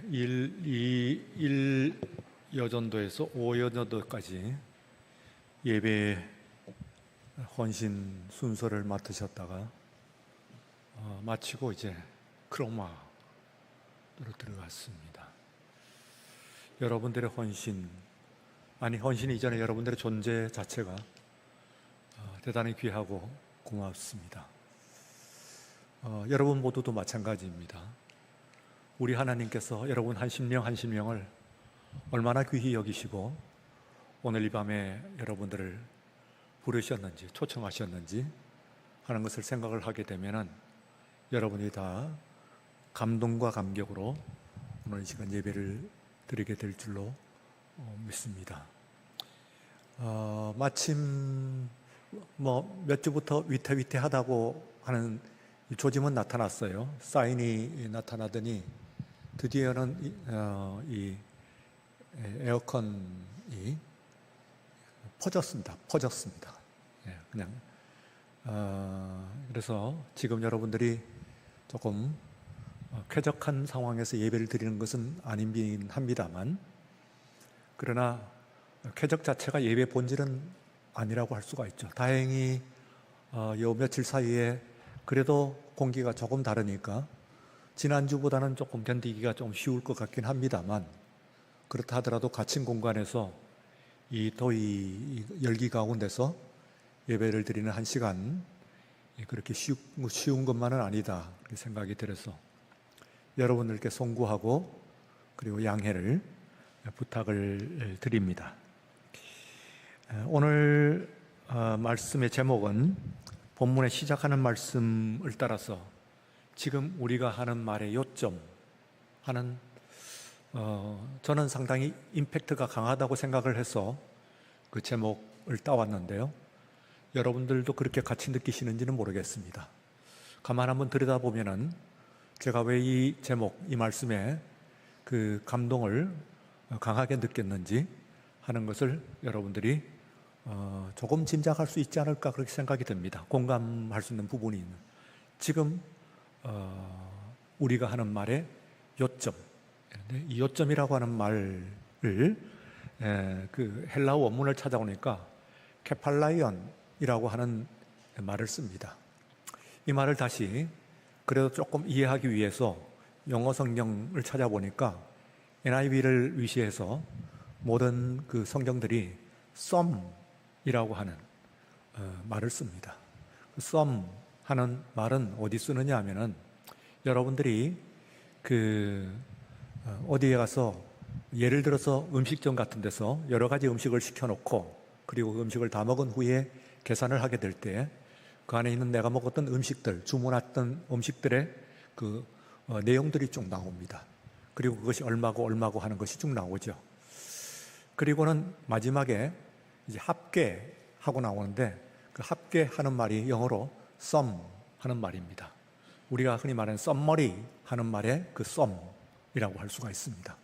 1 여전도에서 5 여전도까지 예배 헌신 순서를 맡으셨다가 마치고 이제 크로마로 들어갔습니다. 여러분들의 헌신, 헌신 이전에 여러분들의 존재 자체가 대단히 귀하고 고맙습니다. 여러분 모두도 마찬가지입니다. 우리 하나님께서 여러분 한 심령 한 심령을 얼마나 귀히 여기시고 오늘 이 밤에 여러분들을 부르셨는지 초청하셨는지 하는 것을 생각을 하게 되면은 여러분이 다 감동과 감격으로 오늘 이 시간 예배를 드리게 될 줄로 믿습니다. 마침 몇 주부터 위태위태하다고 하는 조짐은 나타났어요. 사인이 나타나더니 드디어는 이 에어컨이 퍼졌습니다. 그냥 그래서 지금 여러분들이 조금 쾌적한 상황에서 예배를 드리는 것은 아니긴 합니다만, 그러나 쾌적 자체가 예배 본질은 아니라고 할 수가 있죠. 다행히 요 며칠 사이에 그래도 공기가 조금 다르니까 지난주보다는 조금 견디기가 좀 쉬울 것 같긴 합니다만, 그렇다 하더라도 갇힌 공간에서 이 더위 열기 가운데서 예배를 드리는 한 시간, 그렇게 쉬운 것만은 아니다 그렇게 생각이 들어서 여러분들께 송구하고 그리고 양해를 부탁을 드립니다. 오늘 말씀의 제목은 본문에 시작하는 말씀을 따라서 지금 우리가 하는 말의 요점 하는 저는 상당히 임팩트가 강하다고 생각을 해서 그 제목을 따왔는데요. 여러분들도 그렇게 같이 느끼시는지는 모르겠습니다. 가만 한번 들여다보면은 제가 왜 이 제목, 이 말씀에 그 감동을 강하게 느꼈는지 하는 것을 여러분들이 조금 짐작할 수 있지 않을까 그렇게 생각이 듭니다. 공감할 수 있는 부분이 있는. 지금 우리가 하는 말의 요점, 이 요점이라고 하는 말을 그 헬라어 원문을 찾아보니까 케팔라이언이라고 하는 말을 씁니다. 이 말을 다시 그래도 조금 이해하기 위해서 영어 성경을 찾아보니까 NIV를 위시해서 모든 그 성경들이 some이라고 하는 말을 씁니다. some 하는 말은 어디 쓰느냐 하면은 여러분들이 어디에 가서 예를 들어서 음식점 같은 데서 여러 가지 음식을 시켜놓고 그리고 그 음식을 다 먹은 후에 계산을 하게 될 때 그 안에 있는 내가 먹었던 음식들, 주문했던 음식들의 그 내용들이 쭉 나옵니다. 그리고 그것이 얼마고 하는 것이 쭉 나오죠. 그리고는 마지막에 이제 합계하고 나오는데 그 합계하는 말이 영어로 sum 하는 말입니다. 우리가 흔히 말하는 썸머리 하는 말의 그 썸이라고 할 수가 있습니다.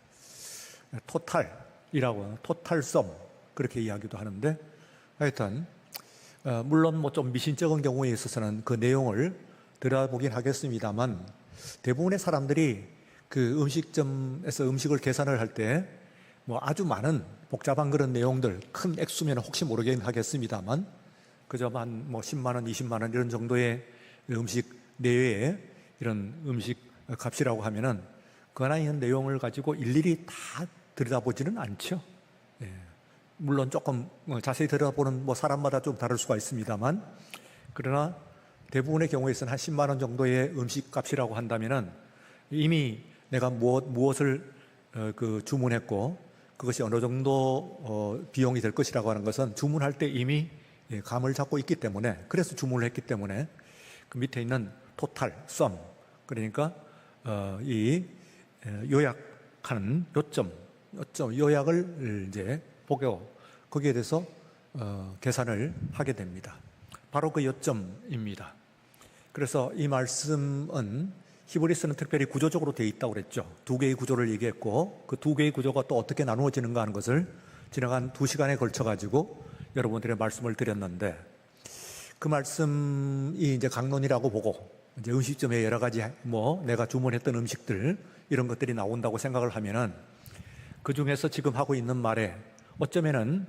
토탈이라고 토탈 썸 그렇게 이야기도 하는데, 하여튼 물론 좀 미신적인 경우에 있어서는 그 내용을 들어보긴 하겠습니다만, 대부분의 사람들이 그 음식점에서 음식을 계산을 할 때 아주 많은 복잡한 그런 내용들, 큰 액수면 혹시 모르긴 하겠습니다만 그저 한 10만 원, 20만 원 이런 정도의 음식 내외에 이런 음식 값이라고 하면은 그 안에 있는 내용을 가지고 일일이 다 들여다보지는 않죠. 물론 조금 자세히 들여다보는 사람마다 좀 다를 수가 있습니다만, 그러나 대부분의 경우에서는 한 10만 원 정도의 음식 값이라고 한다면은 이미 내가 무엇을 주문했고 그것이 어느 정도 비용이 될 것이라고 하는 것은 주문할 때 이미 감을 잡고 있기 때문에, 그래서 주문을 했기 때문에 그 밑에 있는 토탈, 썸, 그러니까 이 요약하는 요점, 요약을 이제 보고 거기에 대해서 계산을 하게 됩니다. 바로 그 요점입니다. 그래서 이 말씀은 히브리서는 특별히 구조적으로 되어 있다고 그랬죠. 두 개의 구조를 얘기했고 그 두 개의 구조가 또 어떻게 나누어지는가 하는 것을 지나간 2시간에 걸쳐가지고 여러분들의 말씀을 드렸는데, 그 말씀이 이제 강론이라고 보고 이제 음식점에 여러 가지 뭐 내가 주문했던 음식들 이런 것들이 나온다고 생각을 하면은 그 중에서 지금 하고 있는 말에 어쩌면은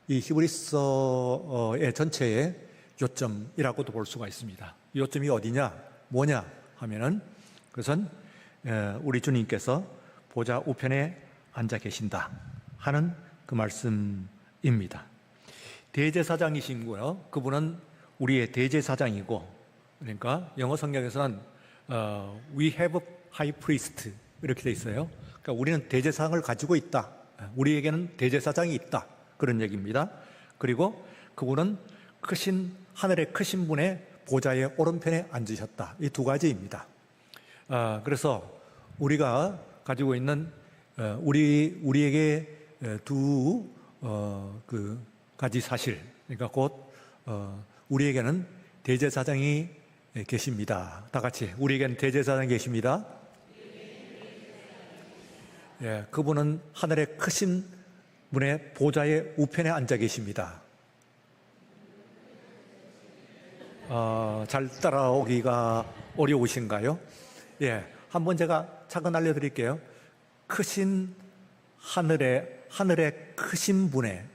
이 히브리서의 전체의 요점이라고도 볼 수가 있습니다. 요점이 어디냐, 뭐냐 하면은 그것은 우리 주님께서 보좌 우편에 앉아 계신다 하는 그 말씀입니다. 대제사장이신고요. 그분은 우리의 대제사장이고, 그러니까 영어 성경에서는 we have a high priest 이렇게 돼 있어요. 그러니까 우리는 대제사장을 가지고 있다. 우리에게는 대제사장이 있다. 그런 얘기입니다. 그리고 그분은 하늘의 크신 분의 보좌의 오른편에 앉으셨다. 이 두 가지입니다. 그래서 우리가 가지고 있는 우리에게 두 가지 사실, 그러니까 곧 우리에게는 대제사장이 계십니다. 다 같이 우리에게는 대제사장이 계십니다. 예, 그분은 하늘의 크신 분의 보좌의 우편에 앉아 계십니다. 잘 따라오기가 어려우신가요? 예, 한번 제가 차근 알려드릴게요. 크신 하늘의 크신 분의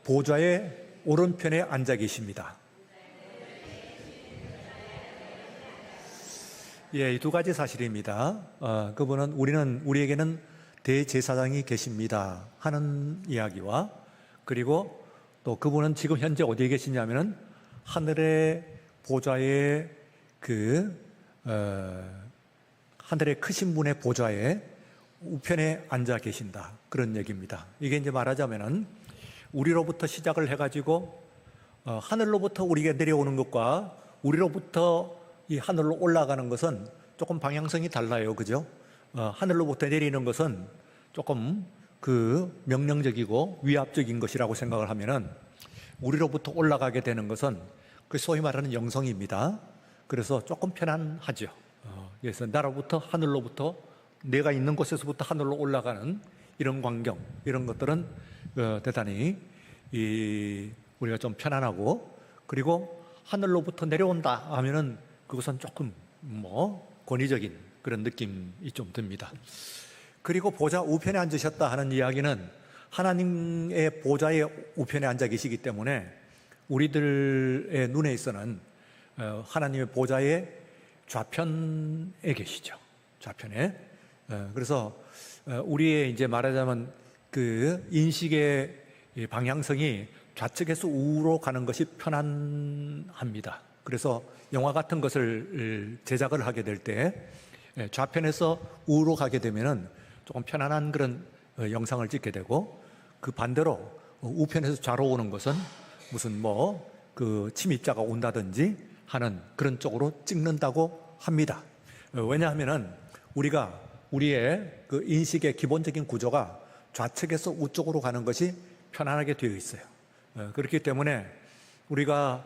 보좌의 오른편에 앉아 계십니다. 예, 이 두 가지 사실입니다. 그분은 우리에게는 대제사장이 계십니다 하는 이야기와, 그리고 또 그분은 지금 현재 어디에 계시냐면은 하늘의 보좌의 하늘의 크신 분의 보좌에 우편에 앉아 계신다, 그런 얘기입니다. 이게 이제 말하자면은 우리로부터 시작을 해가지고 하늘로부터 우리에게 내려오는 것과 우리로부터 이 하늘로 올라가는 것은 조금 방향성이 달라요. 그죠? 하늘로부터 내리는 것은 조금 명령적이고 위압적인 것이라고 생각을 하면은 우리로부터 올라가게 되는 것은 그 소위 말하는 영성입니다. 그래서 조금 편안하죠. 그래서 나로부터 하늘로부터 내가 있는 곳에서부터 하늘로 올라가는 이런 광경, 이런 것들은 대단히 우리가 좀 편안하고, 그리고 하늘로부터 내려온다 하면은 그것은 조금 권위적인 그런 느낌이 좀 듭니다. 그리고 보좌 우편에 앉으셨다 하는 이야기는 하나님의 보좌의 우편에 앉아 계시기 때문에 우리들의 눈에 있어는 하나님의 보좌의 좌편에 계시죠. 좌편에. 그래서 우리의 이제 말하자면 그 인식의 방향성이 좌측에서 우로 가는 것이 편안합니다. 그래서 영화 같은 것을 제작을 하게 될 때 좌편에서 우로 가게 되면은 조금 편안한 그런 영상을 찍게 되고, 그 반대로 우편에서 좌로 오는 것은 무슨 침입자가 온다든지 하는 그런 쪽으로 찍는다고 합니다. 왜냐하면은 우리의 그 인식의 기본적인 구조가 좌측에서 우쪽으로 가는 것이 편안하게 되어 있어요. 그렇기 때문에 우리가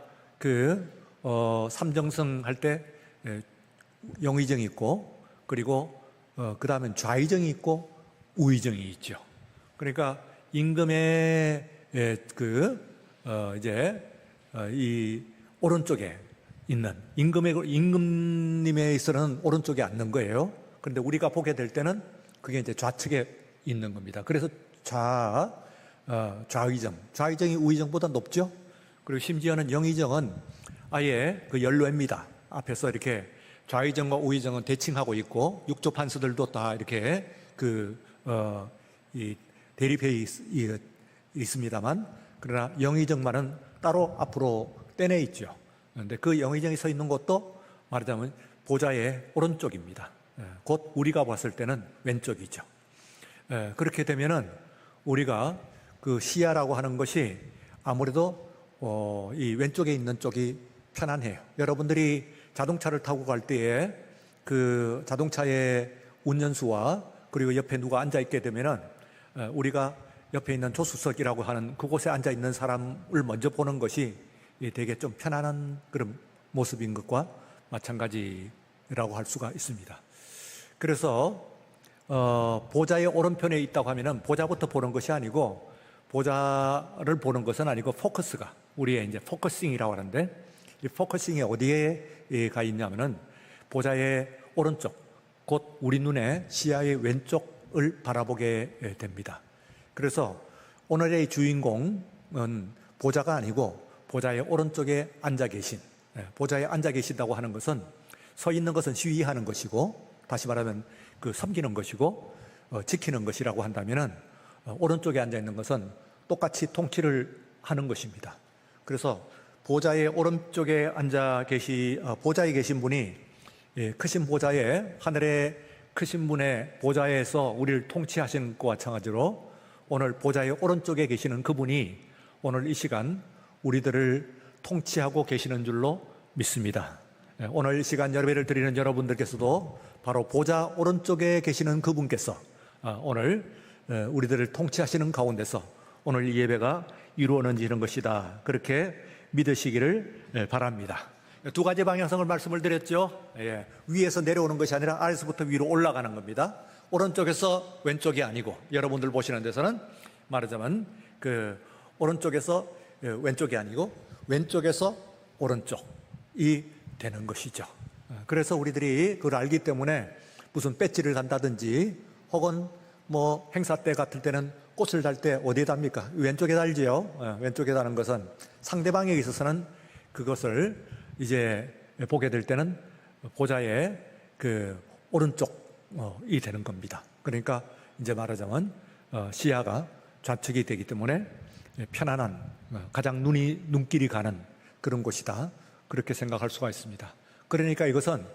삼정성 할 때 영의정이 있고, 그리고 그 다음엔 좌의정이 있고 우의정이 있죠. 그러니까 임금의 이 오른쪽에 있는 임금님에 있어서는 오른쪽에 앉는 거예요. 그런데 우리가 보게 될 때는 그게 이제 좌측에 있는 겁니다. 그래서 좌의정이 우의정보다 높죠. 그리고 심지어는 영의정은 아예 연로입니다. 앞에서 이렇게 좌의정과 우의정은 대칭하고 있고, 육조 판수들도 다 이렇게 대립해 있습니다만, 그러나 영의정만은 따로 앞으로 떼내 있죠. 그런데 그 영의정이 서 있는 곳도 말하자면 보좌의 오른쪽입니다. 곧 우리가 봤을 때는 왼쪽이죠. 그렇게 되면은 우리가 그 시야라고 하는 것이 아무래도 이 왼쪽에 있는 쪽이 편안해요. 여러분들이 자동차를 타고 갈 때에 그 자동차의 운전수와 그리고 옆에 누가 앉아 있게 되면은 우리가 옆에 있는 조수석이라고 하는 그곳에 앉아 있는 사람을 먼저 보는 것이 되게 좀 편안한 그런 모습인 것과 마찬가지라고 할 수가 있습니다. 그래서 보좌의 오른편에 있다고 하면은 보좌부터 보는 것이 아니고, 보좌를 보는 것은 아니고 포커스가, 우리의 이제 포커싱이라고 하는데, 이 포커싱이 어디에 가 있냐면은 보좌의 오른쪽, 곧 우리 눈의 시야의 왼쪽을 바라보게 됩니다. 그래서 오늘의 주인공은 보좌가 아니고 보좌의 오른쪽에 앉아 계신, 보좌에 앉아 계신다고 하는 것은 서 있는 것은 시위하는 것이고, 다시 말하면 그 섬기는 것이고 지키는 것이라고 한다면은 오른쪽에 앉아 있는 것은 똑같이 통치를 하는 것입니다. 그래서 보좌의 오른쪽에 보좌에 계신 분이 크신 보좌에, 하늘의 크신 분의 보좌에서 우리를 통치하신 것과 마찬가지로 오늘 보좌의 오른쪽에 계시는 그분이 오늘 이 시간 우리들을 통치하고 계시는 줄로 믿습니다. 오늘 이 시간 예배를 드리는 여러분들께서도 바로 보좌 오른쪽에 계시는 그분께서 오늘 우리들을 통치하시는 가운데서 오늘 이 예배가 이루어지는 것이다, 그렇게 믿으시기를 바랍니다. 두 가지 방향성을 말씀을 드렸죠. 위에서 내려오는 것이 아니라 아래서부터 위로 올라가는 겁니다. 오른쪽에서 왼쪽이 아니고, 여러분들 보시는 데서는 말하자면 그 오른쪽에서 왼쪽이 아니고 왼쪽에서 오른쪽이 되는 것이죠. 그래서 우리들이 그걸 알기 때문에 무슨 배지를 단다든지 혹은 뭐 행사 때 같을 때는 꽃을 달 때 어디에 답니까? 왼쪽에 달지요. 왼쪽에 다는 것은 상대방에 있어서는 그것을 이제 보게 될 때는 보좌의 그 오른쪽이 되는 겁니다. 그러니까 이제 말하자면 시야가 좌측이 되기 때문에 편안한, 가장 눈길이 가는 그런 곳이다, 그렇게 생각할 수가 있습니다. 그러니까 이것은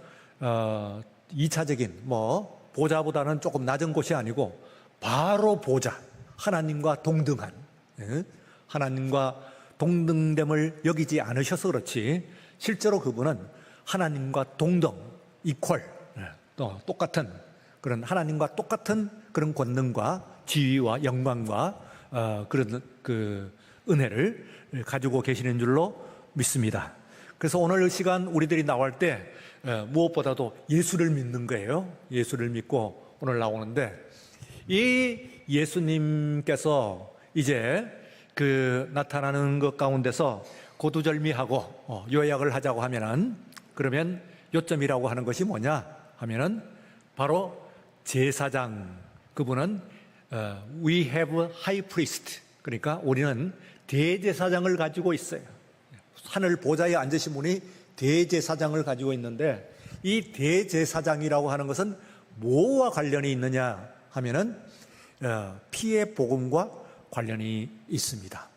2차적인 보좌보다는 조금 낮은 곳이 아니고 바로 보좌, 하나님과 동등한, 하나님과 동등됨을 여기지 않으셔서 그렇지 실제로 그분은 하나님과 동등, 이퀄, 똑같은 그런 하나님과 똑같은 그런 권능과 지위와 영광과 그런 그 은혜를 가지고 계시는 줄로 믿습니다. 그래서 오늘 이 시간 우리들이 나올 때 무엇보다도 예수를 믿는 거예요. 예수를 믿고 오늘 나오는데, 이 예수님께서 이제 그 나타나는 것 가운데서 고두절미하고 요약을 하자고 하면은, 그러면 요점이라고 하는 것이 뭐냐 하면은 바로 제사장, 그분은 we have high priest, 그러니까 우리는 대제사장을 가지고 있어요. 하늘 보좌에 앉으신 분이 대제사장을 가지고 있는데, 이 대제사장이라고 하는 것은 뭐와 관련이 있느냐 하면은 피의 복음과 관련이 있습니다.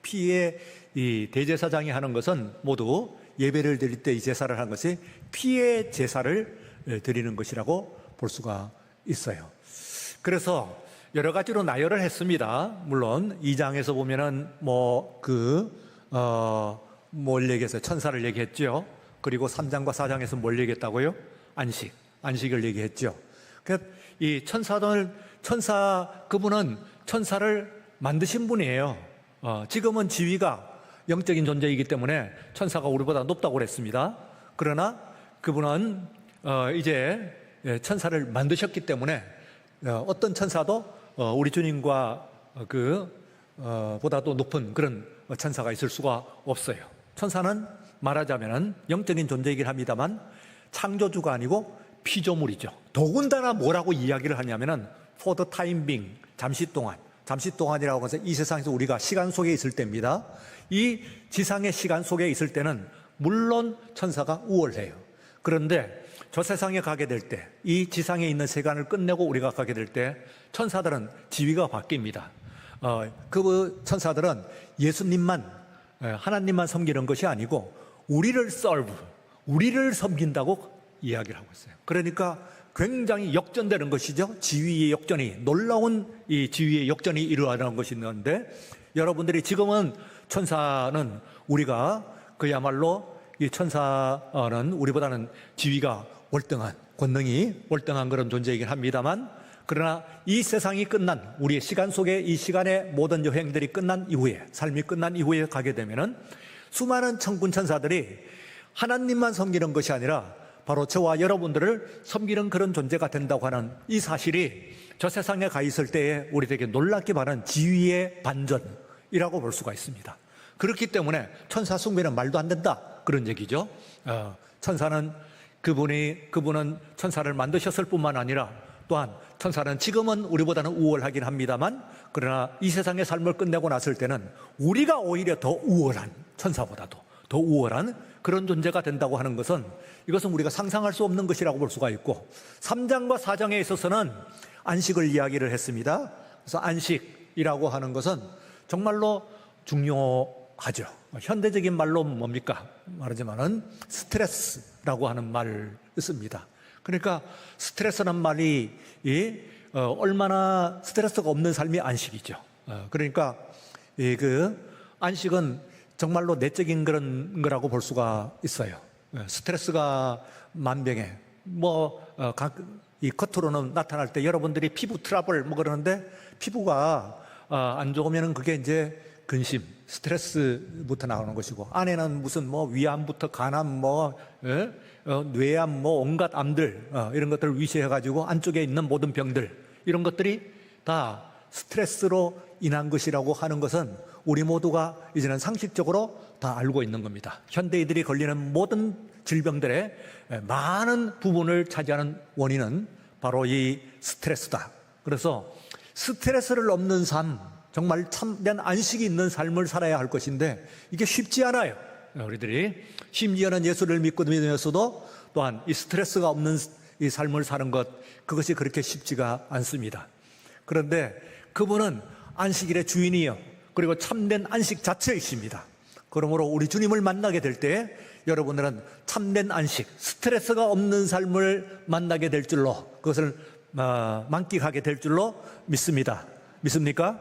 피의 이 대제사장이 하는 것은 모두 예배를 드릴 때 이 제사를 하는 것이 피의 제사를 드리는 것이라고 볼 수가 있어요. 그래서 여러 가지로 나열을 했습니다. 물론 2장에서 보면은 뭘 얘기했어요? 천사를 얘기했죠. 그리고 3장과 4장에서 뭘 얘기했다고요? 안식을 얘기했죠. 이 그분은 천사를 만드신 분이에요. 지금은 지위가 영적인 존재이기 때문에 천사가 우리보다 높다고 그랬습니다. 그러나 그분은 이제 천사를 만드셨기 때문에 어떤 천사도 우리 주님과 보다도 높은 그런 천사가 있을 수가 없어요. 천사는 말하자면 영적인 존재이긴 합니다만 창조주가 아니고 피조물이죠. 더군다나 뭐라고 이야기를 하냐면은 for the time being, 잠시 동안이라고 해서 이 세상에서 우리가 시간 속에 있을 때입니다. 이 지상의 시간 속에 있을 때는 물론 천사가 우월해요. 그런데 저 세상에 가게 될 때, 이 지상에 있는 세간을 끝내고 우리가 가게 될 때 천사들은 지위가 바뀝니다. 그 천사들은 예수님만, 하나님만 섬기는 것이 아니고 우리를 섬긴다고 이야기를 하고 있어요. 그러니까 굉장히 역전되는 것이죠. 지위의 역전이, 놀라운 이 지위의 역전이 일어나는 것이 있는데, 여러분들이 지금은 천사는 우리가 그야말로 이 천사는 우리보다는 지위가 월등한, 권능이 월등한 그런 존재이긴 합니다만, 그러나 이 세상이 끝난, 우리의 시간 속에 이 시간의 모든 여행들이 끝난 이후에, 삶이 끝난 이후에 가게 되면은 수많은 천군 천사들이 하나님만 섬기는 것이 아니라 바로 저와 여러분들을 섬기는 그런 존재가 된다고 하는 이 사실이 저 세상에 가 있을 때에 우리에게 놀랍게 많은 지위의 반전이라고 볼 수가 있습니다. 그렇기 때문에 천사 숭배는 말도 안 된다, 그런 얘기죠. 천사는 그분은 천사를 만드셨을 뿐만 아니라 또한 천사는 지금은 우리보다는 우월하긴 합니다만, 그러나 이 세상의 삶을 끝내고 났을 때는 우리가 오히려 더 우월한, 천사보다도 더 우월한 그런 존재가 된다고 하는 것은, 이것은 우리가 상상할 수 없는 것이라고 볼 수가 있고, 3장과 4장에 있어서는 안식을 이야기를 했습니다. 그래서 안식이라고 하는 것은 정말로 중요하죠. 현대적인 말로 뭡니까? 말하자면은 스트레스라고 하는 말을 씁니다. 그러니까 스트레스란 말이 얼마나 스트레스가 없는 삶이 안식이죠. 그러니까 그 안식은 정말로 내적인 그런 거라고 볼 수가 있어요. 스트레스가 만병에 이 겉으로는 나타날 때 여러분들이 피부 트러블 그러는데, 피부가 안 좋으면 그게 이제 근심, 스트레스부터 나오는 것이고, 안에는 무슨 위암부터 간암, 뇌암, 온갖 암들, 이런 것들을 위시해가지고 안쪽에 있는 모든 병들, 이런 것들이 다 스트레스로 인한 것이라고 하는 것은 우리 모두가 이제는 상식적으로 다 알고 있는 겁니다. 현대인들이 걸리는 모든 질병들의 많은 부분을 차지하는 원인은 바로 이 스트레스다. 그래서 스트레스를 없는 삶, 정말 참된 안식이 있는 삶을 살아야 할 것인데, 이게 쉽지 않아요. 우리들이 심지어는 예수를 믿으면서도 또한 이 스트레스가 없는 이 삶을 사는 것, 그것이 그렇게 쉽지가 않습니다. 그런데 그분은 안식일의 주인이요, 그리고 참된 안식 자체이십니다. 그러므로 우리 주님을 만나게 될 때 여러분들은 참된 안식, 스트레스가 없는 삶을 만나게 될 줄로, 그것을 만끽하게 될 줄로 믿습니다. 믿습니까?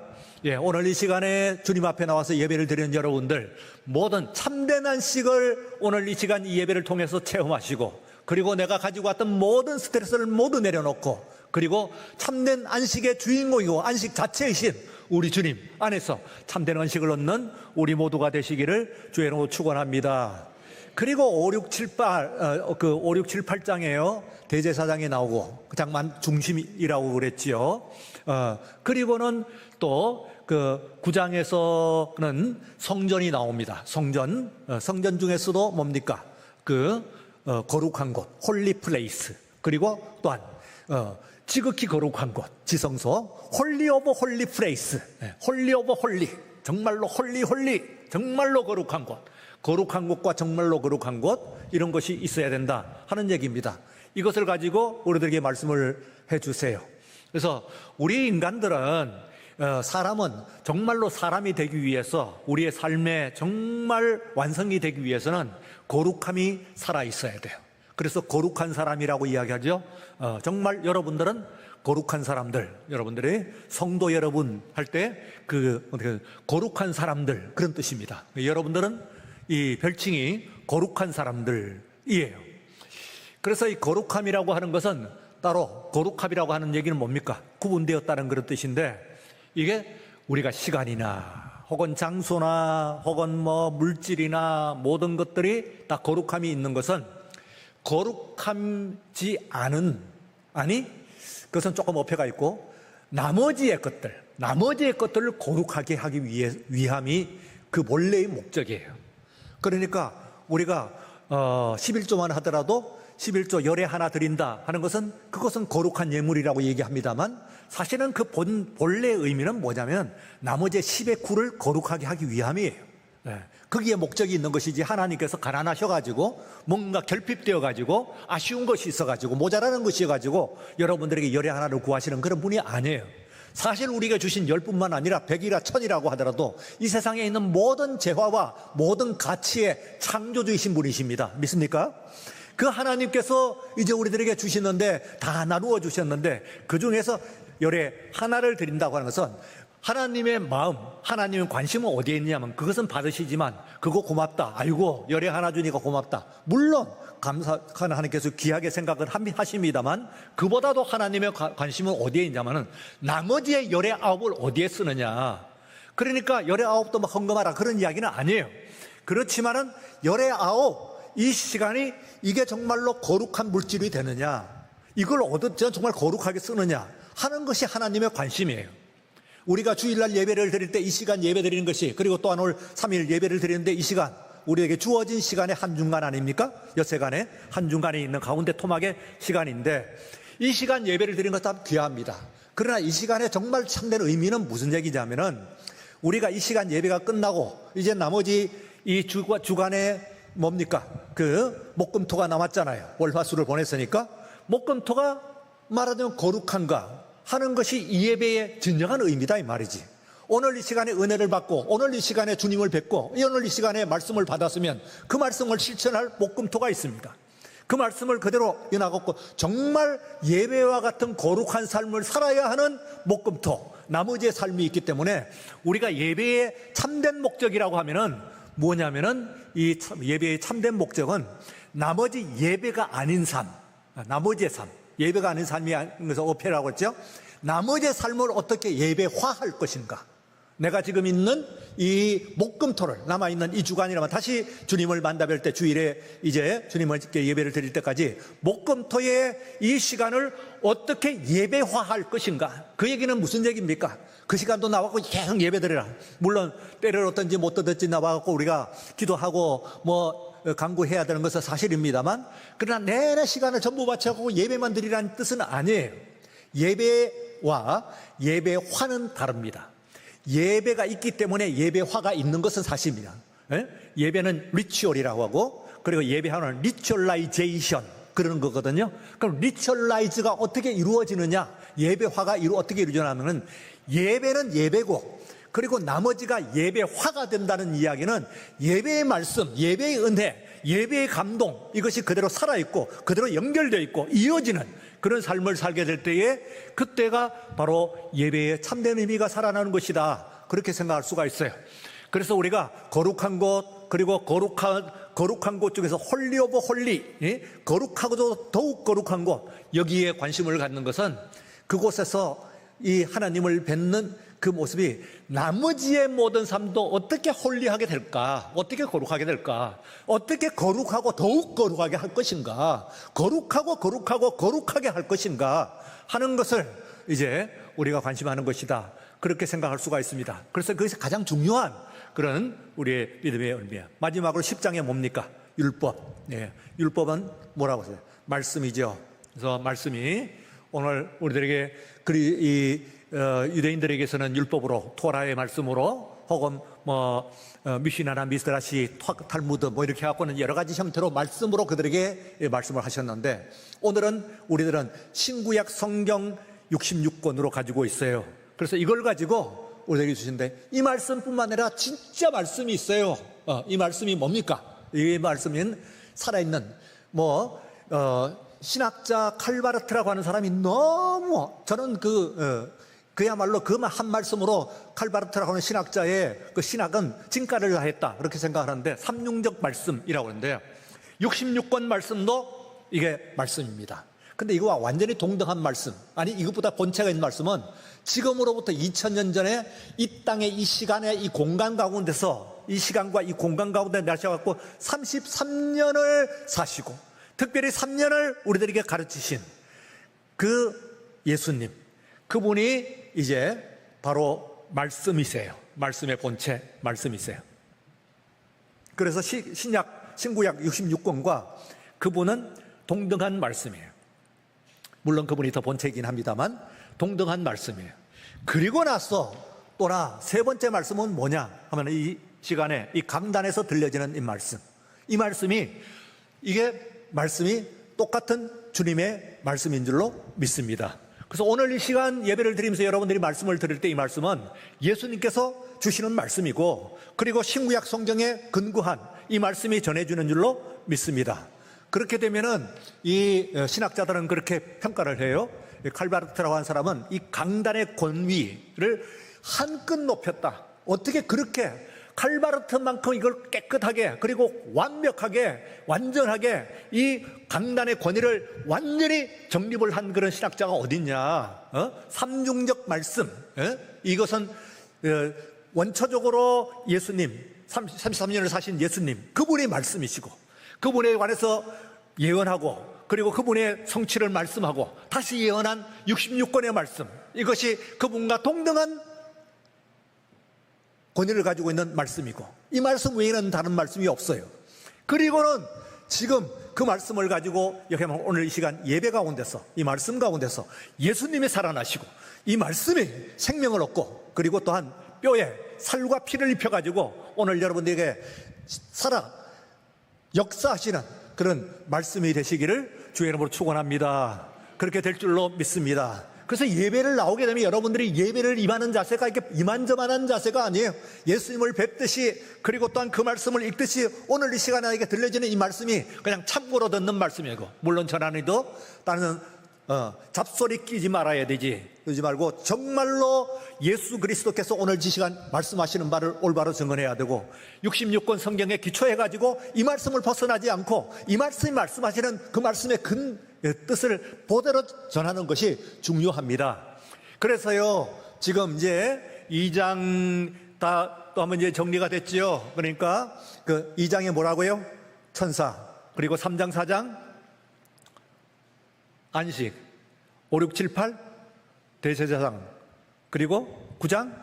오늘 이 시간에 주님 앞에 나와서 예배를 드리는 여러분들, 모든 참된 안식을 오늘 이 시간 이 예배를 통해서 체험하시고, 그리고 내가 가지고 왔던 모든 스트레스를 모두 내려놓고, 그리고 참된 안식의 주인공이고 안식 자체이신 우리 주님 안에서 참된 안식을 얻는 우리 모두가 되시기를 주의 이름으로 축원합니다. 그리고 5, 6, 7, 8장에요 대제사장이 나오고, 그 장만 중심이라고 그랬지요. 그리고는 또 그 9장에서는 성전이 나옵니다. 성전 중에서도 뭡니까? 거룩한 곳, 홀리 플레이스. 그리고 또한 지극히 거룩한 곳, 지성소, 홀리 오브 홀리 플레이스, 홀리 오브 홀리, 정말로 홀리, 정말로 거룩한 곳, 거룩한 곳과 정말로 거룩한 곳, 이런 것이 있어야 된다 하는 얘기입니다. 이것을 가지고 우리들에게 말씀을 해주세요. 그래서 우리 인간들은, 사람은 정말로 사람이 되기 위해서, 우리의 삶에 정말 완성이 되기 위해서는 거룩함이 살아있어야 돼요. 그래서 거룩한 사람이라고 이야기하죠. 정말 여러분들은 거룩한 사람들, 여러분들이 성도 여러분 할 때 거룩한 사람들, 그런 뜻입니다. 여러분들은 이 별칭이 거룩한 사람들이에요. 그래서 이 거룩함이라고 하는 것은, 따로 거룩함이라고 하는 얘기는 뭡니까? 구분되었다는 그런 뜻인데, 이게 우리가 시간이나 혹은 장소나 혹은 물질이나 모든 것들이 다 거룩함이 있는 것은, 거룩하지 않은, 그것은 조금 어폐가 있고, 나머지의 것들을 거룩하게 하기 위함이 그 본래의 목적이에요. 그러니까 우리가 11조만 하더라도 11조 열에 하나 드린다 하는 것은, 그것은 거룩한 예물이라고 얘기합니다만, 사실은 그 본래의 의미는 뭐냐면 나머지 10의 9를 거룩하게 하기 위함이에요. 거기에 목적이 있는 것이지, 하나님께서 가난하셔가지고 뭔가 결핍되어가지고 아쉬운 것이 있어가지고 모자라는 것이어가지고 여러분들에게 열의 하나를 구하시는 그런 분이 아니에요. 사실 우리가 주신 10뿐만 아니라 100이라 1000이라고 하더라도 이 세상에 있는 모든 재화와 모든 가치의 창조주이신 분이십니다. 믿습니까? 그 하나님께서 이제 우리들에게 주시는데, 다 나누어 주셨는데, 그 중에서 열의 하나를 드린다고 하는 것은 하나님의 마음, 하나님의 관심은 어디에 있냐면, 그것은 받으시지만, 그거 고맙다, 아이고 열의 하나 주니까 고맙다, 물론 감사한 하나님께서 귀하게 생각을 하십니다만, 그보다도 하나님의 관심은 어디에 있냐면은 나머지의 열의 9을 어디에 쓰느냐. 그러니까 열의 9도 막 헌금하라, 그런 이야기는 아니에요. 그렇지만은 열의 9, 이 시간이 이게 정말로 거룩한 물질이 되느냐, 이걸 정말 거룩하게 쓰느냐 하는 것이 하나님의 관심이에요. 우리가 주일날 예배를 드릴 때 이 시간 예배 드리는 것이, 그리고 또한 올 3일 예배를 드리는데 이 시간, 우리에게 주어진 시간의 한중간 아닙니까? 엿새간의 한중간에 있는 가운데 토막의 시간인데, 이 시간 예배를 드리는 것 참 귀합니다. 그러나 이 시간에 정말 참된 의미는 무슨 얘기냐면은, 우리가 이 시간 예배가 끝나고 이제 나머지 이 주간에 뭡니까? 그 목금토가 남았잖아요. 월화수를 보냈으니까 목금토가 말하자면 거룩한가 하는 것이 이 예배의 진정한 의미다 이 말이지. 오늘 이 시간에 은혜를 받고, 오늘 이 시간에 주님을 뵙고, 오늘 이 시간에 말씀을 받았으면 그 말씀을 실천할 목금토가 있습니다. 그 말씀을 그대로 이어나갔고, 정말 예배와 같은 거룩한 삶을 살아야 하는 목금토, 나머지의 삶이 있기 때문에, 우리가 예배의 참된 목적이라고 하면은 뭐냐면은, 이 예배의 참된 목적은 나머지 예배가 아닌 삶, 나머지의 삶, 예배가 아닌 삶이 그래서 어폐라고 했죠. 나머지의 삶을 어떻게 예배화할 것인가. 내가 지금 있는 이 목금토를, 남아있는 이 주간이라면, 다시 주님을 만나뵐 때, 주일에 이제 주님을 예배를 드릴 때까지 목금토의 이 시간을 어떻게 예배화할 것인가. 그 얘기는 무슨 얘기입니까? 그 시간도 나와갖고 계속 예배 드리라. 물론 때를 얻든지 못 얻든지 나와갖고 우리가 기도하고 간구해야 되는 것은 사실입니다만, 그러나 내내 시간을 전부 바쳐갖고 예배만 드리라는 뜻은 아니에요. 예배와 예배화는 다릅니다. 예배가 있기 때문에 예배화가 있는 것은 사실입니다. 예배는 리추얼이라고 하고, 그리고 예배화는 리추얼라이제이션, 그러는 거거든요. 그럼 리추얼라이즈가 어떻게 이루어지느냐, 예배화가 어떻게 이루어지냐면은, 예배는 예배고, 그리고 나머지가 예배화가 된다는 이야기는 예배의 말씀, 예배의 은혜, 예배의 감동, 이것이 그대로 살아있고 그대로 연결되어 있고 이어지는 그런 삶을 살게 될 때에, 그때가 바로 예배의 참된 의미가 살아나는 것이다, 그렇게 생각할 수가 있어요. 그래서 우리가 거룩한 곳, 그리고 거룩한 곳 중에서 홀리 오브 홀리, 거룩하고도 더욱 거룩한 곳, 여기에 관심을 갖는 것은 그곳에서 이 하나님을 뵙는 그 모습이 나머지의 모든 삶도 어떻게 홀리하게 될까, 어떻게 거룩하게 될까, 어떻게 거룩하고 더욱 거룩하게 할 것인가, 거룩하게 할 것인가 하는 것을 이제 우리가 관심하는 것이다, 그렇게 생각할 수가 있습니다. 그래서 그것이 가장 중요한 그런 우리의 믿음의 의미야. 마지막으로 10장에 뭡니까? 율법. 율법은 뭐라고 하세요? 말씀이죠. 그래서 말씀이 오늘 우리들에게 유대인들에게서는 율법으로, 토라의 말씀으로, 혹은 미시나나 미스라시, 탈무드 이렇게 해갖고는 여러 가지 형태로 말씀으로 그들에게 말씀을 하셨는데, 오늘은 우리들은 신구약 성경 66권으로 가지고 있어요. 그래서 이걸 가지고 우리에게 주신데, 이 말씀뿐만 아니라 진짜 말씀이 있어요. 이 말씀이 뭡니까? 이 말씀은 살아있는 신학자 칼바르트라고 하는 사람이 너무, 저는 그야말로 그 한 말씀으로 칼바르트라고 하는 신학자의 그 신학은 진가를 다했다, 그렇게 생각하는데, 삼중적 말씀이라고 하는데요, 66권 말씀도 이게 말씀입니다. 근데 이거와 완전히 동등한 말씀, 아니 이것보다 본체가 있는 말씀은 지금으로부터 2000년 전에 이 땅의 이 시간에 이 공간 가운데서, 이 시간과 이 공간 가운데 나셔갖고 33년을 사시고 특별히 3년을 우리들에게 가르치신 그 예수님, 그분이 이제 바로 말씀이세요. 말씀의 본체 말씀이세요. 그래서 신구약 66권과 그분은 동등한 말씀이에요. 물론 그분이 더 본체이긴 합니다만 동등한 말씀이에요. 그리고 나서 또나 세 번째 말씀은 뭐냐 하면, 이 시간에 이 강단에서 들려지는 이 말씀이 이게 말씀이 똑같은 주님의 말씀인 줄로 믿습니다. 그래서 오늘 이 시간 예배를 드리면서 여러분들이 말씀을 들을 때 이 말씀은 예수님께서 주시는 말씀이고, 그리고 신구약 성경에 근거한 이 말씀이 전해주는 줄로 믿습니다. 그렇게 되면은 이 신학자들은 그렇게 평가를 해요. 칼바르트라고 하는 사람은 이 강단의 권위를 한껏 높였다. 어떻게 그렇게 칼바르트만큼 이걸 깨끗하게, 그리고 완벽하게, 완전하게 이 강단의 권위를 완전히 정립을 한 그런 신학자가 어딨냐. 삼중적 말씀, 이것은 원초적으로 예수님, 33년을 사신 예수님, 그분의 말씀이시고, 그분에 관해서 예언하고, 그리고 그분의 성취를 말씀하고 다시 예언한 66권의 말씀, 이것이 그분과 동등한 권위를 가지고 있는 말씀이고, 이 말씀 외에는 다른 말씀이 없어요. 그리고는 지금 그 말씀을 가지고 여기 오늘 이 시간 예배 가운데서, 이 말씀 가운데서 예수님이 살아나시고 이 말씀이 생명을 얻고, 그리고 또한 뼈에 살과 피를 입혀가지고 오늘 여러분들에게 살아 역사하시는 그런 말씀이 되시기를 주의 이름으로 축원합니다. 그렇게 될 줄로 믿습니다. 그래서 예배를 나오게 되면 여러분들이 예배를 임하는 자세가 이렇게 이만저만한 자세가 아니에요. 예수님을 뵙듯이, 그리고 또한 그 말씀을 읽듯이 오늘 이 시간에 나에게 들려지는 이 말씀이 그냥 참고로 듣는 말씀이고, 물론 전하니도 다른 잡소리 끼지 말아야 되지, 그러지 말고 정말로 예수 그리스도께서 오늘 이 시간 말씀하시는 바를 올바로 증언해야 되고, 66권 성경에 기초해가지고 이 말씀을 벗어나지 않고 이 말씀이 말씀하시는 그 말씀의 근 뜻을 그대로 전하는 것이 중요합니다. 그래서요, 지금 이제 2장 다 또 한번 이제 정리가 됐지요. 그러니까 그 2장에 뭐라고요? 천사, 그리고 3장 4장 안식, 5, 6, 7, 8 대제사장, 그리고 9장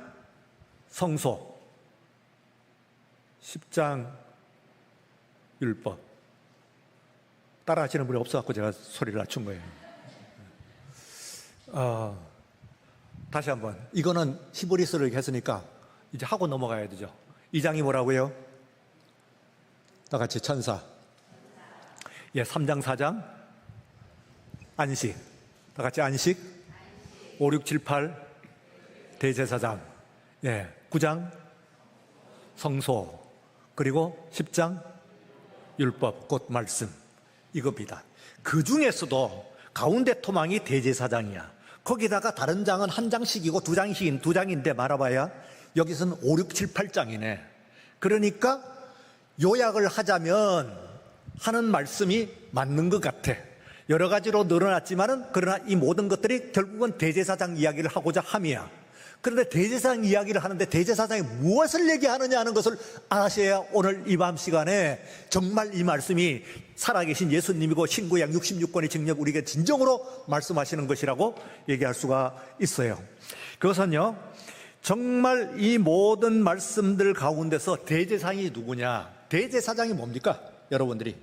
성소, 10장 율법. 따라 하시는 분이 없어갖고 제가 소리를 낮춘 거예요. 다시 한번, 이거는 히브리서를 했으니까 이제 하고 넘어가야 되죠. 2장이 뭐라고요? 다 같이 천사. 3장 4장 안식, 다 같이 안식. 5, 6, 7, 8 대제사장, 9장 성소, 그리고 10장 율법, 곧 말씀, 이겁니다. 그 중에서도 가운데 토막이 대제사장이야. 거기다가 다른 장은 한 장씩이고 두 장인데 말아봐야 여기서는 5, 6, 7, 8장이네. 그러니까 요약을 하자면 하는 말씀이 맞는 것 같아. 여러 가지로 늘어났지만은, 그러나 이 모든 것들이 결국은 대제사장 이야기를 하고자 함이야. 그런데 대제사장 이야기를 하는데 대제사장이 무엇을 얘기하느냐 하는 것을 아셔야 오늘 이 밤 시간에 정말 이 말씀이 살아계신 예수님이고 신구약 66권의 증력 우리에게 진정으로 말씀하시는 것이라고 얘기할 수가 있어요. 그것은요, 정말 이 모든 말씀들 가운데서 대제사장이 누구냐? 대제사장이 뭡니까? 여러분들이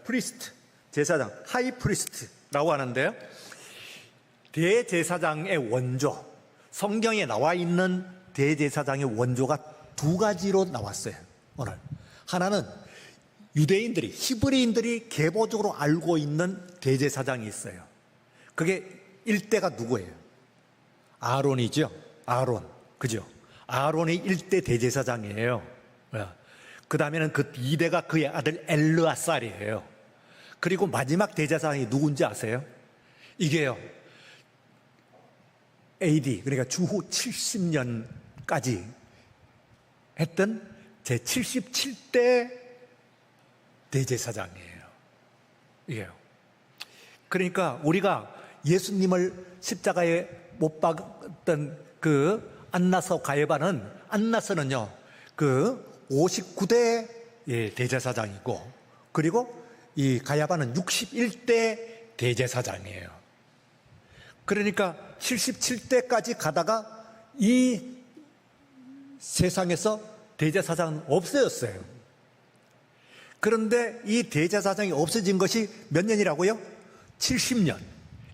프리스트, 제사장, 하이 프리스트라고 하는데요, 대제사장의 원조, 성경에 나와 있는 대제사장의 원조가 두 가지로 나왔어요. 오늘 하나는 유대인들이, 히브리인들이 계보적으로 알고 있는 대제사장이 있어요. 그게 일대가 누구예요? 아론이죠. 아론, 그죠? 아론이 일대 대제사장이에요. 그 다음에는 그 2대가 그의 아들 엘르아살이에요. 그리고 마지막 대제사장이 누군지 아세요? 이게요, AD, 그러니까 주후 70년까지 했던 제77대 대제사장이에요. 이게요. 그러니까 우리가 예수님을 십자가에 못 박았던 그 안나서 가야바는, 안나서는요, 그 59대 대제사장이고, 그리고 이 가야바는 61대 대제사장이에요. 그러니까 77대까지 가다가 이 세상에서 대제사장은 없어졌어요. 그런데 이 대제사장이 없어진 것이 몇 년이라고요? 70년,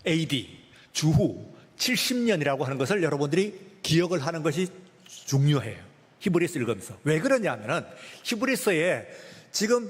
AD, 주후 70년이라고 하는 것을 여러분들이 기억을 하는 것이 중요해요. 히브리서 읽으면서. 왜 그러냐면은 히브리서에 지금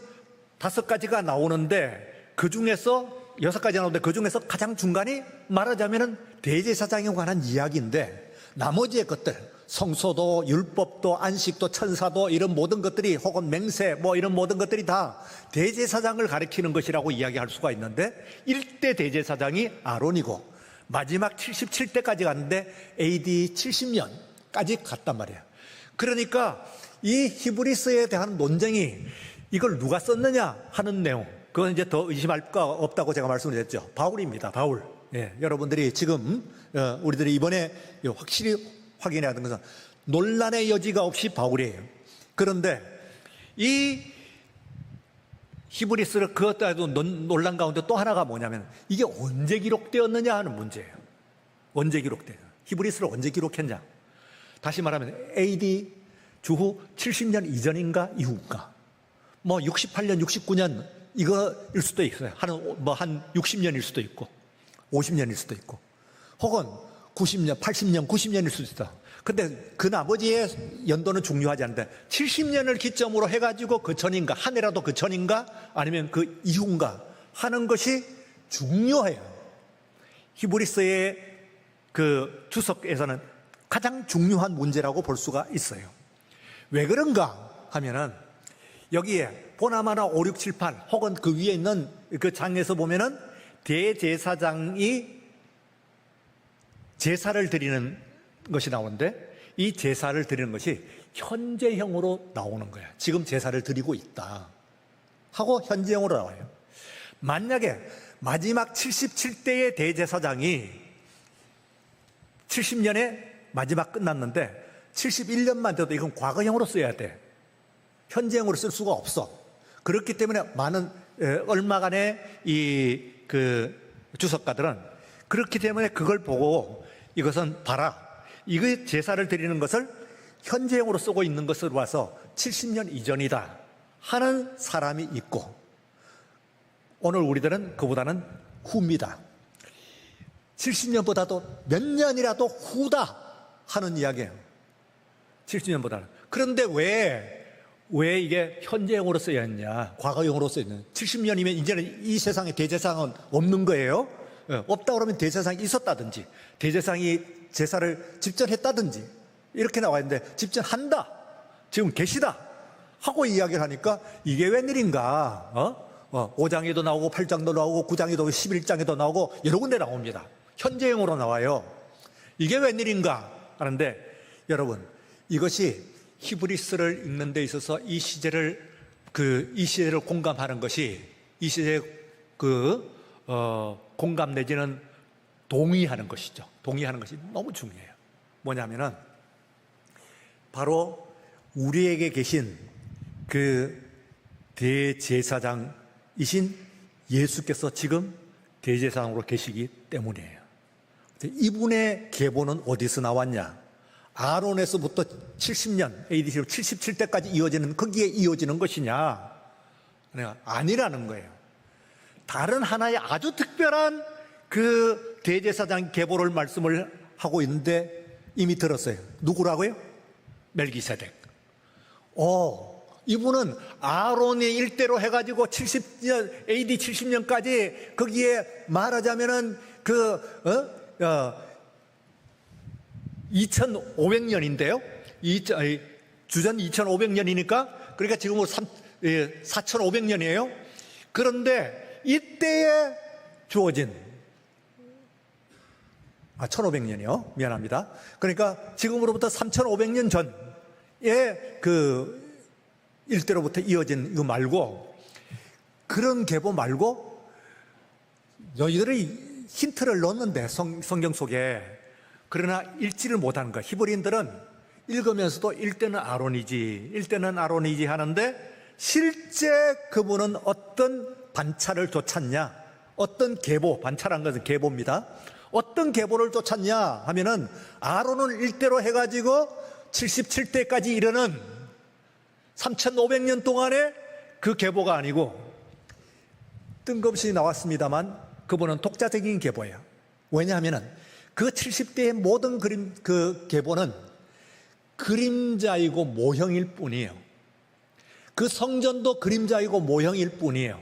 5가지가 나오는데 그 중에서 6가지 나오는데 그 중에서 가장 중간이 말하자면은 대제사장에 관한 이야기인데, 나머지의 것들, 성소도 율법도 안식도 천사도 이런 모든 것들이, 혹은 맹세 뭐 이런 모든 것들이 다 대제사장을 가리키는 것이라고 이야기할 수가 있는데, 1대 대제사장이 아론이고 마지막 77대까지 갔는데 AD 70년까지 갔단 말이에요. 그러니까 이 히브리서에 대한 논쟁이 이걸 누가 썼느냐 하는 내용, 그건 이제 더 의심할 거 없다고 제가 말씀을 드렸죠. 바울입니다. 바울. 여러분들이 지금 우리들이 이번에 확실히 확인해야 하는 것은 논란의 여지가 없이 바울이에요. 그런데 이 히브리서를 그것도 논란 가운데 또 하나가 뭐냐면, 이게 언제 기록되었느냐 하는 문제예요. 언제 기록돼요? 히브리서를 언제 기록했냐? 다시 말하면 AD 주후 70년 이전인가 이후인가, 뭐 68년, 69년 이거일 수도 있어요. 한 60년일 수도 있고 50년일 수도 있고, 혹은 90년, 80년, 90년일 수도 있다. 근데 그 나머지의 연도는 중요하지 않은데 70년을 기점으로 해가지고 그 전인가, 한 해라도 그 전인가 아니면 그 이후인가 하는 것이 중요해요. 히브리서의 그 주석에서는 가장 중요한 문제라고 볼 수가 있어요. 왜 그런가 하면은 여기에 보나마나 5, 6, 7, 8 혹은 그 위에 있는 그 장에서 보면은 대제사장이 제사를 드리는 것이 나오는데, 이 제사를 드리는 것이 현재형으로 나오는 거야. 지금 제사를 드리고 있다 하고 현재형으로 나와요. 만약에 마지막 77대의 대제사장이 70년에 마지막 끝났는데 71년만 돼도 이건 과거형으로 써야 돼. 현재형으로 쓸 수가 없어. 그렇기 때문에 많은 얼마간의 그 주석가들은 그렇기 때문에 그걸 보고 이것은 봐라, 이거 제사를 드리는 것을 현재형으로 쓰고 있는 것으로 봐서 70년 이전이다 하는 사람이 있고, 오늘 우리들은 그보다는 후입니다. 70년보다도 몇 년이라도 후다 하는 이야기예요. 70년보다는. 그런데 왜 이게 현재형으로 써야 했냐, 과거형으로 써야 했냐. 70년이면 이제는 이 세상에 대제사장은 없는 거예요. 없다 그러면 대제사장이 있었다든지 대제사장이 제사를 집전했다든지 이렇게 나와 있는데, 집전한다, 지금 계시다 하고 이야기를 하니까 이게 웬일인가. 5장에도 나오고 8장도 나오고 9장에도 나오고 11장에도 나오고 여러 군데 나옵니다. 현재형으로 나와요. 이게 웬일인가 하는데, 여러분, 이것이 히브리서를 읽는 데 있어서 이 시제를 공감하는 것이, 이 시제의 공감 내지는 동의하는 것이죠. 동의하는 것이 너무 중요해요. 뭐냐면은 바로 우리에게 계신 그 대제사장이신 예수께서 지금 대제사장으로 계시기 때문이에요. 이분의 계보는 어디서 나왔냐? 아론에서부터 70년, AD 77때까지 이어지는, 거기에 이어지는 것이냐? 아니라는 거예요. 다른 하나의 아주 특별한 그 대제사장 계보를 말씀을 하고 있는데 이미 들었어요. 누구라고요? 멜기세덱. 이분은 아론의 일대로 해가지고 70년, AD 70년까지 거기에 말하자면은 2500년인데요. 주전 2500년이니까, 그러니까 지금으로 4500년이에요. 그런데 이때에 주어진 1500년이요. 미안합니다. 그러니까 지금으로부터 3500년 전에 그 일대로부터 이어진 이거 말고, 그런 계보 말고 너희들이 힌트를 넣었는데 성경 속에, 그러나 읽지를 못하는 거야. 히브리인들은 읽으면서도 일대는 아론이지 하는데, 실제 그분은 어떤 반차를 쫓았냐, 어떤 계보, 반차란 것은 계보입니다. 어떤 계보를 쫓았냐 하면은 아론을 일대로 해가지고 77대까지 이르는 3500년 동안의 그 계보가 아니고, 뜬금없이 나왔습니다만 그분은 독자적인 계보예요. 왜냐하면은 그 70대의 모든 그 계보는 그림자이고 모형일 뿐이에요. 그 성전도 그림자이고 모형일 뿐이에요.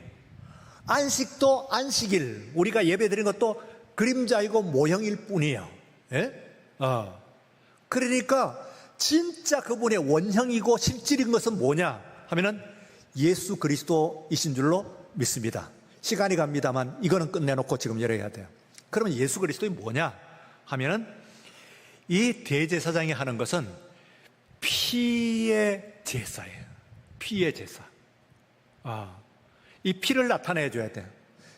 안식도 안식일, 우리가 예배드린 것도 그림자이고 모형일 뿐이에요. 예? 그러니까 진짜 그분의 원형이고 실질인 것은 뭐냐 하면은 예수 그리스도이신 줄로 믿습니다. 시간이 갑니다만 이거는 끝내놓고 지금 열어야 돼요. 그러면 예수 그리스도이 뭐냐 하면은, 이 대제사장이 하는 것은 피의 제사예요. 피의 제사. 이 피를 나타내 줘야 돼요.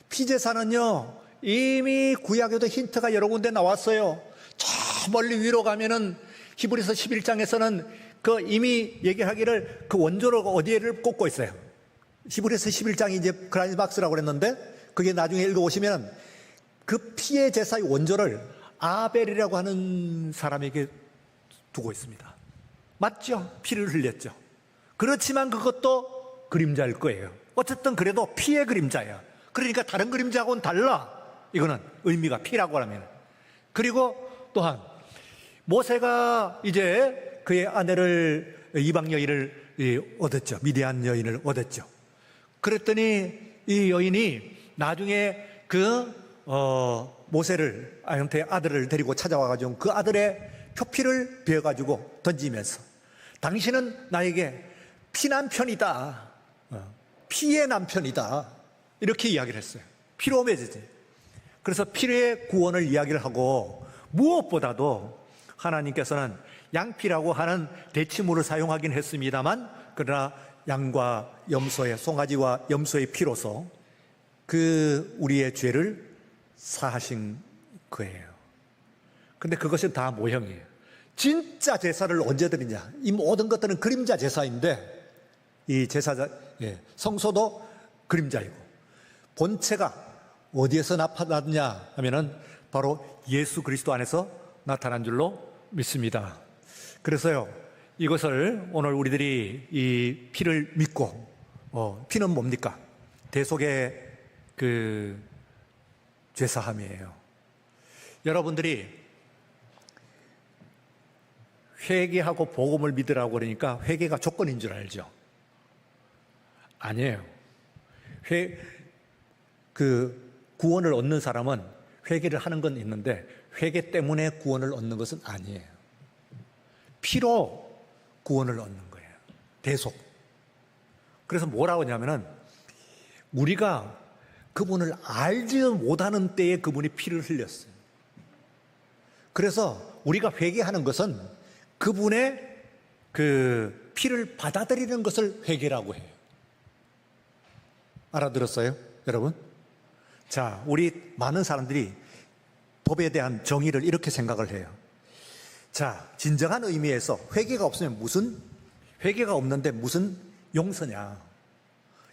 피제사는요, 이미 구약에도 힌트가 여러 군데 나왔어요. 저 멀리 위로 가면은 히브리서 11장에서는 그 이미 얘기하기를 그 원조를 어디에를 꼽고 있어요. 히브리서 11장이 이제 클라이막스라고 그랬는데, 그게 나중에 읽어보시면 그 피의 제사의 원조를 아벨이라고 하는 사람에게 두고 있습니다. 맞죠? 피를 흘렸죠. 그렇지만 그것도 그림자일 거예요. 어쨌든 그래도 피의 그림자야. 그러니까 다른 그림자하고는 달라. 이거는 의미가 피라고 하면. 그리고 또한 모세가 이제 그의 아내를, 이방 여인을 얻었죠. 미디안 여인을 얻었죠. 그랬더니 이 여인이 나중에 모세한테 아들을 데리고 찾아와가지고 그 아들의 표피를 베어가지고 던지면서 당신은 나에게 피남편이다. 피의 남편이다. 이렇게 이야기를 했어요. 피로 맺어지. 그래서 피의 구원을 이야기를 하고 무엇보다도 하나님께서는 양피라고 하는 대치물을 사용하긴 했습니다만 그러나 양과 염소의 송아지와 염소의 피로서 우리의 죄를 사하신 거예요. 근데 그것은 다 모형이에요. 진짜 제사를 언제 드리냐? 이 모든 것들은 그림자 제사인데 이 성소도 그림자이고 본체가 어디에서 나타났냐 하면은 바로 예수 그리스도 안에서 나타난 줄로 믿습니다. 그래서요, 이것을 오늘 우리들이 이 피를 믿고, 피는 뭡니까? 대속의 죄사함이에요. 여러분들이 회개하고 복음을 믿으라고 그러니까 회개가 조건인 줄 알죠? 아니에요. 구원을 얻는 사람은 회개를 하는 건 있는데 회개 때문에 구원을 얻는 것은 아니에요. 피로 구원을 얻는 거예요. 대속. 그래서 뭐라고 하냐면은 우리가 그분을 알지 못하는 때에 그분이 피를 흘렸어요. 그래서 우리가 회개하는 것은 그분의 피를 받아들이는 것을 회개라고 해요. 알아들었어요, 여러분? 자, 우리 많은 사람들이 법에 대한 정의를 이렇게 생각을 해요. 자, 진정한 의미에서 회개가 없으면 회개가 없는데 무슨 용서냐?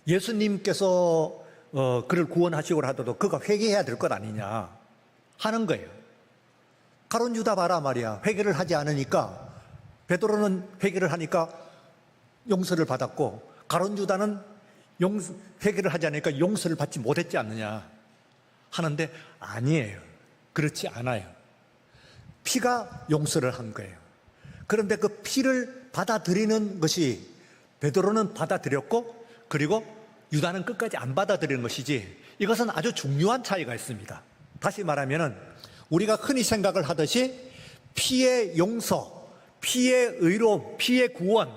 예수님께서 그를 구원하시고 하더라도 그가 회개해야 될 것 아니냐 하는 거예요. 가룟 유다 봐라 말이야. 회개를 하지 않으니까 베드로는 회개를 하니까 용서를 받았고 가룟 유다는 회개를 하지 않으니까 용서를 받지 못했지 않느냐 하는데 아니에요. 그렇지 않아요. 피가 용서를 한 거예요. 그런데 그 피를 받아들이는 것이 베드로는 받아들였고 그리고 유다는 끝까지 안 받아들이는 것이지 이것은 아주 중요한 차이가 있습니다. 다시 말하면 우리가 흔히 생각을 하듯이 피의 용서, 피의 의로, 피의 구원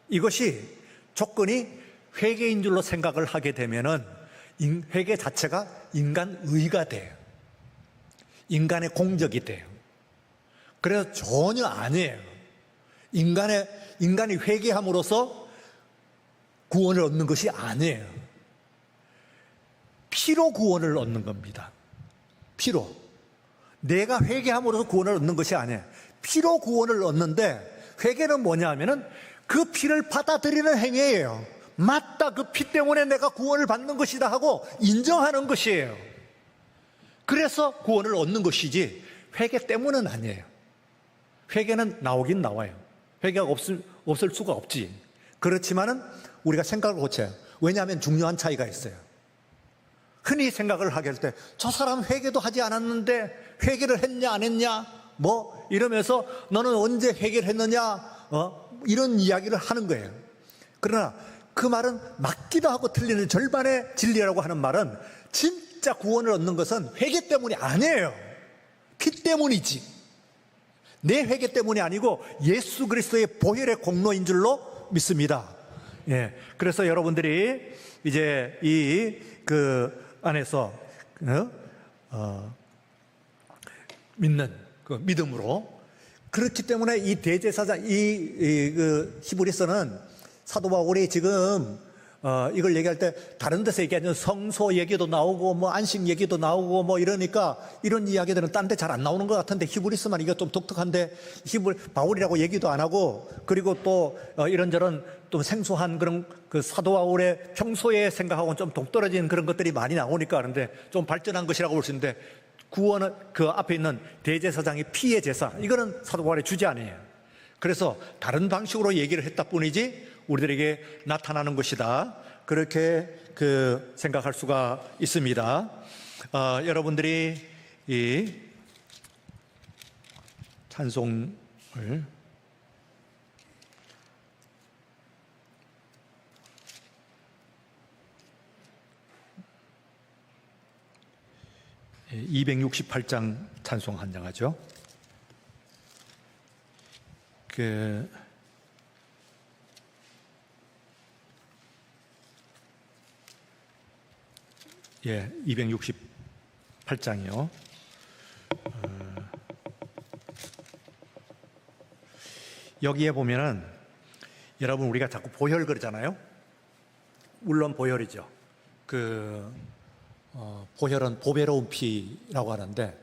이것이 조건이 회개인 줄로 생각을 하게 되면은 회개 자체가 인간의가 돼요. 인간의 공적이 돼요. 그래서 전혀 아니에요. 인간이 회개함으로써 구원을 얻는 것이 아니에요. 피로 구원을 얻는 겁니다. 피로. 내가 회개함으로써 구원을 얻는 것이 아니에요. 피로 구원을 얻는데 회개는 뭐냐 하면은 그 피를 받아들이는 행위예요. 맞다, 그 피 때문에 내가 구원을 받는 것이다 하고 인정하는 것이에요. 그래서 구원을 얻는 것이지 회개 때문은 아니에요. 회개는 나오긴 나와요. 회개가 없을 수가 없지. 그렇지만은 우리가 생각을 고쳐요. 왜냐하면 중요한 차이가 있어요. 흔히 생각을 하게 할 때 저 사람 회개도 하지 않았는데 회개를 했냐 안 했냐 뭐 이러면서 너는 언제 회개를 했느냐 이런 이야기를 하는 거예요. 그러나 그 말은 맞기도 하고 틀리는 절반의 진리라고 하는 말은 진짜 구원을 얻는 것은 회개 때문이 아니에요. 피 때문이지. 내 회개 때문이 아니고 예수 그리스도의 보혈의 공로인 줄로 믿습니다. 예. 그래서 여러분들이 이제 안에서 믿는 그 믿음으로 그렇기 때문에 이 대제사장 히브리서는 사도 바울이 지금 이걸 얘기할 때 다른 데서 얘기하는 성소 얘기도 나오고 뭐 안식 얘기도 나오고 뭐 이러니까 이런 이야기들은 딴 데 잘 안 나오는 것 같은데 히브리서만 이게 좀 독특한데 바울이라고 얘기도 안 하고 그리고 또 이런저런 또 생소한 그런 그 사도 바울의 평소에 생각하고는 좀 동떨어진 그런 것들이 많이 나오니까 그런데 좀 발전한 것이라고 볼 수 있는데 구원은 그 앞에 있는 대제사장의 피의 제사 이거는 사도 바울의 주제 아니에요. 그래서 다른 방식으로 얘기를 했다 뿐이지 우리들에게 나타나는 것이다. 그렇게 생각할 수가 있습니다. 여러분들이 이 찬송을 268장 찬송 한장하죠. 예, 268장이요. 여기에 보면은 여러분 우리가 자꾸 보혈 그러잖아요. 물론 보혈이죠. 보혈은 보배로운 피라고 하는데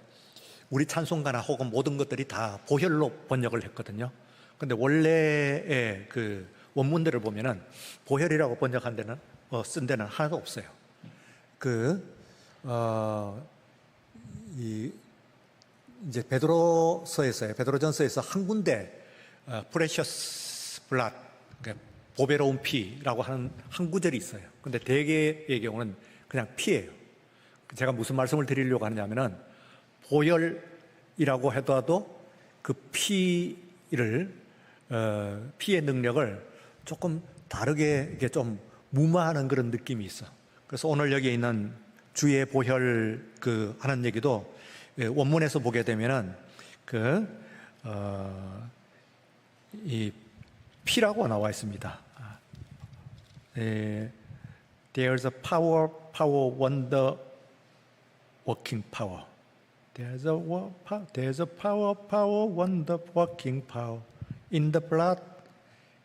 우리 찬송가나 혹은 모든 것들이 다 보혈로 번역을 했거든요. 근데 원래의 원문들을 보면은 보혈이라고 번역한 데는 쓴 데는 하나도 없어요. 이제 베드로전서에서 한 군데 precious blood, 그러니까 보배로운 피라고 하는 한 구절이 있어요. 근데 대개의 경우는 그냥 피예요. 제가 무슨 말씀을 드리려고 하냐면은 보혈이라고 하더라도 그 피의 능력을 조금 다르게 이게 좀 무마하는 그런 느낌이 있어. 그래서 오늘 여기 있는 주의 보혈 하는 얘기도 원문에서 보게 되면은 이 피라고 나와 있습니다. There's a power, wonder, working power. There's a power, wonder, working power in the blood,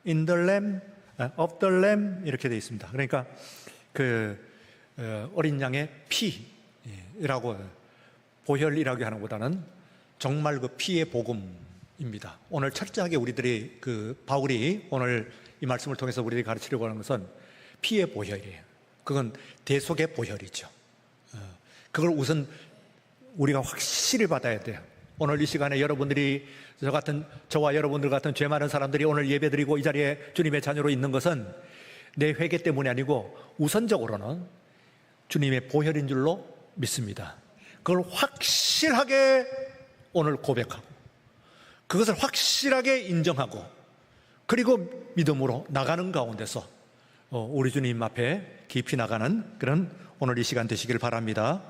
in the lamb, of the lamb 이렇게 되어 있습니다. 그러니까 어린 양의 피라고 보혈이라고 하는 것보다는 정말 피의 복음입니다. 오늘 철저하게 우리들이 바울이 오늘 이 말씀을 통해서 우리들이 가르치려고 하는 것은 피의 보혈이에요. 그건 대속의 보혈이죠. 그걸 우선 우리가 확실히 받아야 돼요. 오늘 이 시간에 여러분들이 저와 여러분들 같은 죄 많은 사람들이 오늘 예배드리고 이 자리에 주님의 자녀로 있는 것은 내 회개 때문이 아니고 우선적으로는 주님의 보혈인 줄로 믿습니다. 그걸 확실하게 오늘 고백하고 그것을 확실하게 인정하고 그리고 믿음으로 나가는 가운데서 우리 주님 앞에 깊이 나가는 그런 오늘 이 시간 되시길 바랍니다.